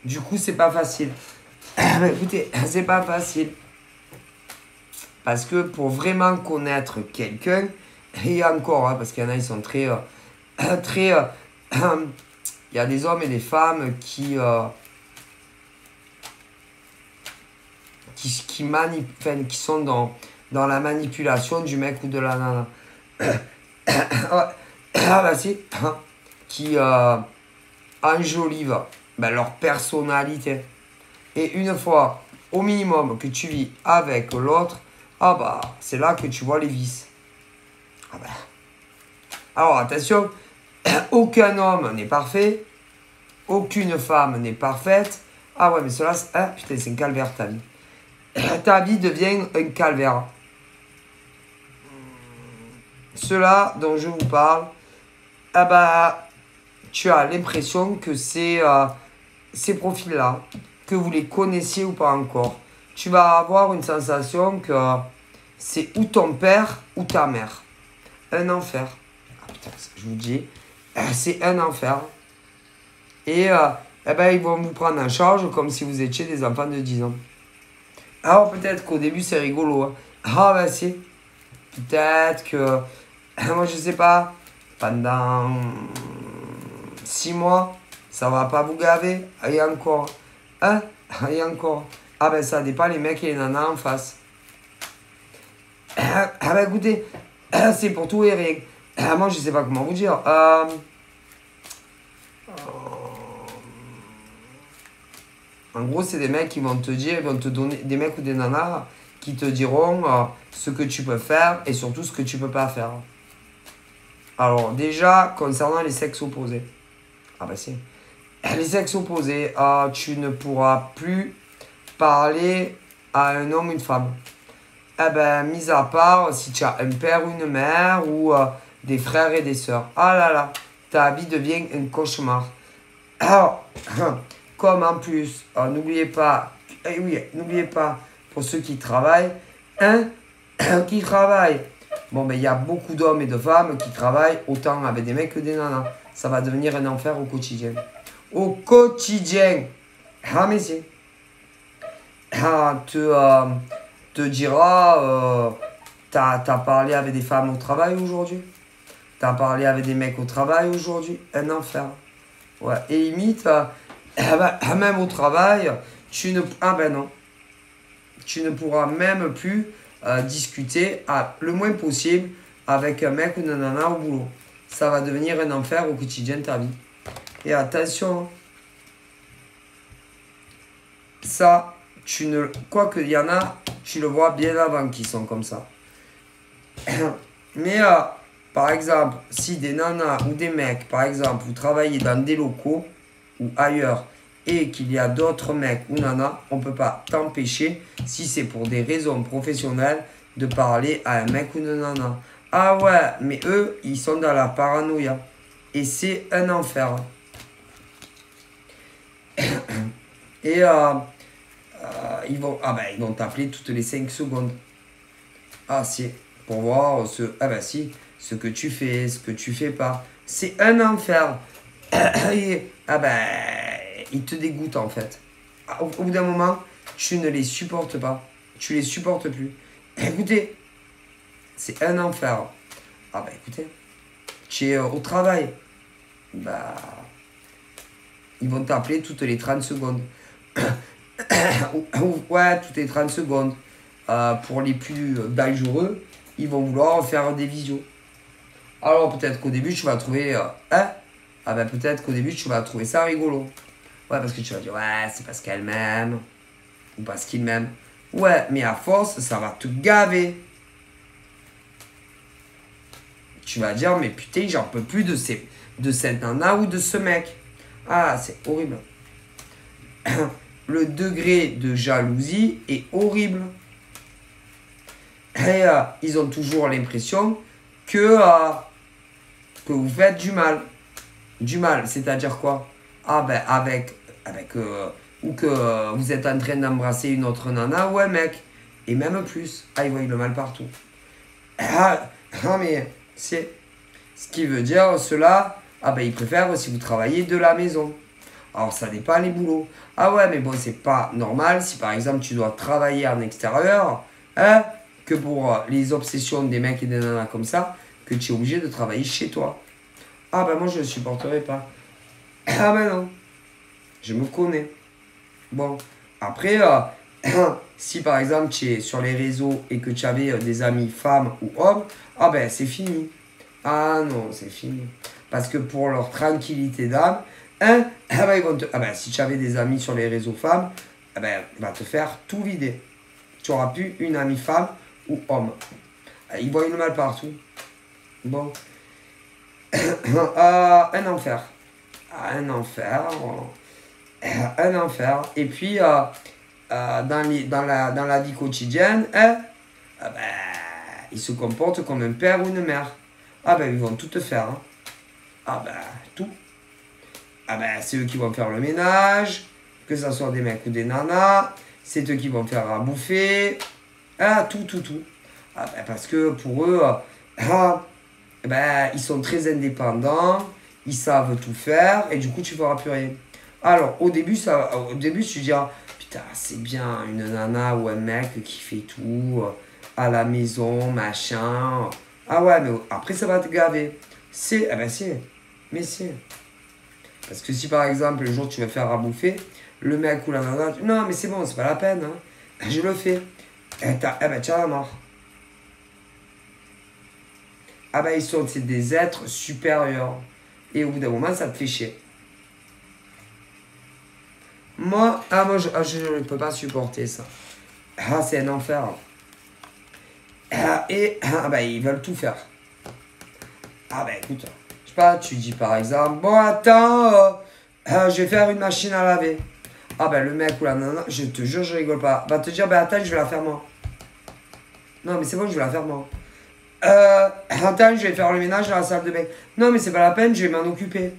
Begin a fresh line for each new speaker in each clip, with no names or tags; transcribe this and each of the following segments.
Du coup, c'est pas facile. Écoutez, c'est pas facile. Parce que pour vraiment connaître quelqu'un, et encore, hein, parce qu'il y en a, ils sont très... très il y a des hommes et des femmes qui sont dans la manipulation du mec ou de la nana. Ah bah si, qui enjolivent leur personnalité. Et une fois, au minimum, que tu vis avec l'autre, ah bah, c'est là que tu vois les vices. Ah bah. Alors attention, aucun homme n'est parfait, aucune femme n'est parfaite. Ah ouais, mais cela, putain, c'est un calvaire ta vie. Ta vie devient un calvaire. Cela dont je vous parle, ah bah, tu as l'impression que c'est ces profils-là, que vous les connaissiez ou pas encore. Tu vas avoir une sensation que c'est ou ton père ou ta mère. Un enfer. Ah putain, je vous dis, c'est un enfer. Et ils vont vous prendre en charge comme si vous étiez des enfants de 10 ans. Alors peut-être qu'au début c'est rigolo. Hein. Ah bah si. Peut-être que, moi je sais pas, pendant 6 mois, ça va pas vous gaver. Et encore. Hein? Et encore. Ah ben ça dépend les mecs et les nanas en face. Ah ben écoutez, c'est pour tout et rien. Moi je sais pas comment vous dire. En gros, c'est des mecs qui vont te dire, ils vont te donner, des mecs ou des nanas qui te diront ce que tu peux faire et surtout ce que tu peux pas faire. Alors déjà, concernant les sexes opposés. Ah bah si. Les sexes opposés, tu ne pourras plus parler à un homme ou une femme. Eh ben, mis à part si tu as un père ou une mère ou des frères et des sœurs. Ah là là, ta vie devient un cauchemar. Alors, comme en plus, n'oubliez pas, n'oubliez pas, pour ceux qui travaillent, qui travaillent. Bon, ben, il y a beaucoup d'hommes et de femmes qui travaillent autant avec des mecs que des nanas. Ça va devenir un enfer au quotidien. Au quotidien. Ah, mais si. Te dira, t'as parlé avec des femmes au travail aujourd'hui? T'as parlé avec des mecs au travail aujourd'hui? Un enfer. Ouais, et limite, même au travail, non. Tu ne pourras même plus discuter le moins possible avec un mec ou une nana au boulot. Ça va devenir un enfer au quotidien de ta vie. Et attention, ça, quoi qu'il y en a, tu le vois bien avant qu'ils sont comme ça. Mais par exemple, si des nanas ou des mecs, par exemple, vous travaillez dans des locaux ou ailleurs et qu'il y a d'autres mecs ou nanas, on ne peut pas t'empêcher, si c'est pour des raisons professionnelles, de parler à un mec ou une nana. Ah ouais, mais eux, ils sont dans la paranoïa. Et c'est un enfer. Et ils vont t'appeler toutes les 5 secondes. Ah si, pour voir ce que tu fais, ce que tu fais pas. C'est un enfer. Et, ils te dégoûtent en fait. Au bout d'un moment, tu ne les supportes pas. Tu les supportes plus. Écoutez, c'est un enfer. Ah bah écoutez, tu es au travail. Bah, ils vont t'appeler toutes les 30 secondes. Ouais, toutes les 30 secondes. Pour les plus dangereux, ils vont vouloir faire des visios. Alors peut-être qu'au début, tu vas trouver... peut-être qu'au début, tu vas trouver ça rigolo. Ouais, parce que tu vas dire, ouais, c'est parce qu'elle m'aime. Ou parce qu'il m'aime. Ouais, mais à force, ça va te gaver. Tu vas dire, mais putain, j'en peux plus de cette nana ou de ce mec. Ah, c'est horrible. Le degré de jalousie est horrible. Et ils ont toujours l'impression que vous faites du mal. Du mal, c'est-à-dire quoi? Ah ben ou que vous êtes en train d'embrasser une autre nana ou un mec. Et même plus. Ah, ils voient le mal partout. Mais c'est ce qui veut dire cela. Ils préfèrent si vous travaillez de la maison. Alors, ça dépend les boulots. Ah ouais, mais bon, c'est pas normal si par exemple tu dois travailler en extérieur, hein, que pour les obsessions des mecs et des nanas comme ça, que tu es obligé de travailler chez toi. Ah ben moi je ne supporterai pas. Ah ben non, je me connais. Bon, après, si par exemple tu es sur les réseaux et que tu avais des amis femmes ou hommes, ah ben c'est fini. Ah non, c'est fini. Parce que pour leur tranquillité d'âme, hein, ah ben, ah ben, si tu avais des amis sur les réseaux femmes, ah ben, il va te faire tout vider. Tu n'auras plus une amie femme ou homme. Ils voient le mal partout. Bon. Un enfer. Un enfer. Un enfer. Et puis, dans la vie quotidienne, hein, ah ben, ils se comportent comme un père ou une mère. Ah ben, ils vont tout te faire. Hein. Ah ben, tout. Ah ben, c'est eux qui vont faire le ménage, que ce soit des mecs ou des nanas. C'est eux qui vont faire à bouffer. Ah, tout, tout, tout. Ah ben, parce que pour eux, ben, ils sont très indépendants. Ils savent tout faire. Et du coup, tu ne feras plus rien. Alors, au début, tu diras, putain, c'est bien une nana ou un mec qui fait tout à la maison, machin. Ah ouais, mais après, ça va te gaver. Ah ben, c'est. Mais c'est. Parce que si par exemple, le jour tu veux faire à bouffer, le mec ou la nana, non, mais c'est bon, c'est pas la peine. Hein. Je le fais. Eh ben, tu as la mort. Ah ben, c'est des êtres supérieurs. Et au bout d'un moment, ça te fait chier. Moi, je ne peux pas supporter ça. Ah, c'est un enfer. Ben, ils veulent tout faire. Ah, ben, écoute, je sais pas, tu dis par exemple, bon, attends, je vais faire une machine à laver. Ah, ben, le mec ou la nana, je te jure, je rigole pas, va te dire, ben, attends, je vais la faire moi. Non, mais c'est bon, je vais la faire moi. Attends, je vais faire le ménage dans la salle de bain. Non, mais c'est pas la peine, je vais m'en occuper.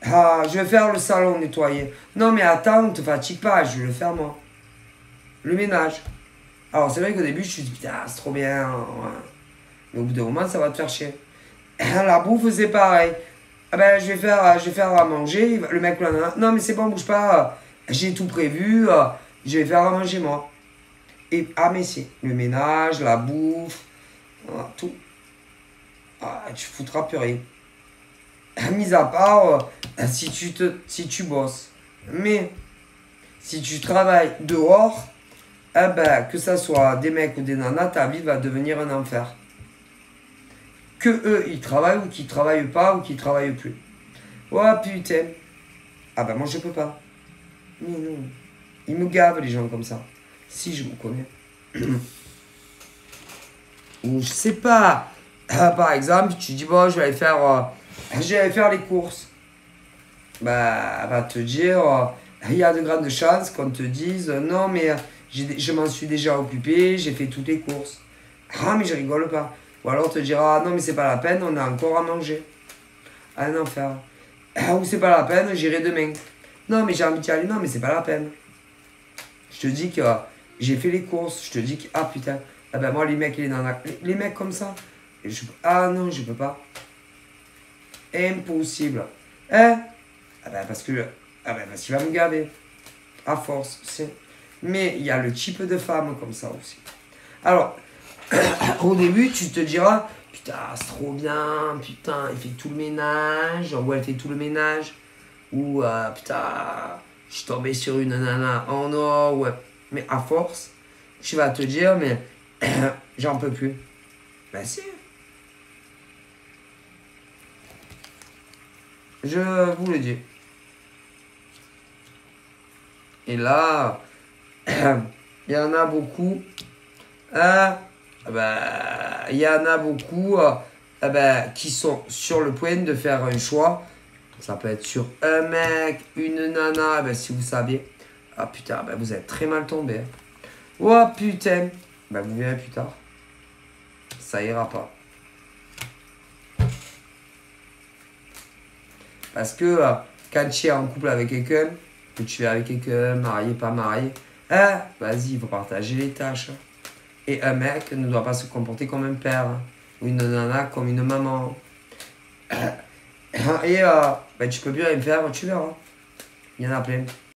Ah, je vais faire le salon nettoyer. Non, mais attends, ne te fatigue pas, je vais le faire moi. Le ménage. Alors, c'est vrai qu'au début, je me suis dit, putain, c'est trop bien. Ouais. Mais au bout d'un moment, ça va te faire chier. La bouffe, c'est pareil. Ah ben, je vais faire à manger. Le mec, là, non, mais c'est bon, bouge pas. J'ai tout prévu. Je vais faire à manger moi. Et, ah, mais si. Le ménage, la bouffe, tout. Ah, tu foutras plus rien. Mis à part si tu bosses. Mais si tu travailles dehors, eh ben, que ça soit des mecs ou des nanas, ta vie va devenir un enfer. Que eux, ils travaillent ou qu'ils travaillent pas ou qu'ils travaillent plus. Oh putain. Ah ben moi je peux pas. Mais non. Ils me gavent les gens comme ça. Si je me connais. Ou je sais pas. Par exemple, tu dis bon je vais aller faire les courses. Bah elle va te dire il y a de grandes chances qu'on te dise non mais je m'en suis déjà occupé, j'ai fait toutes les courses. Ah mais je rigole pas. Ou alors te dira, non mais c'est pas la peine, on a encore à manger. Un enfer. Ou c'est pas la peine, j'irai demain. Non mais j'ai envie d'y aller, non mais c'est pas la peine. Je te dis que j'ai fait les courses, je te dis que, ah putain, ah ben moi les mecs et les nanas, les mecs comme ça, ah non je peux pas. Impossible. Hein? Ah ben parce qu'il va me gaver. À force, c'est. Mais il y a le type de femme comme ça aussi. Alors, au début, tu te diras, putain, c'est trop bien, putain, il fait tout le ménage, ou elle fait tout le ménage, ou putain, je suis tombé sur une nana, oh non, ouais. Mais à force, tu vas te dire, mais j'en peux plus. Ben si. Je vous le dis. Et là, il y en a beaucoup. Il y en a beaucoup qui sont sur le point de faire un choix. Ça peut être sur un mec, une nana, si vous saviez. Ah putain, vous êtes très mal tombé. Oh putain. Vous verrez plus tard. Ça ira pas. Parce que quand tu es en couple avec quelqu'un, que tu es avec quelqu'un, marié, pas marié, vas-y, il faut partager les tâches. Et un mec ne doit pas se comporter comme un père, ou une nana comme une maman. Et tu peux plus rien faire, tu verras. Il y en a plein.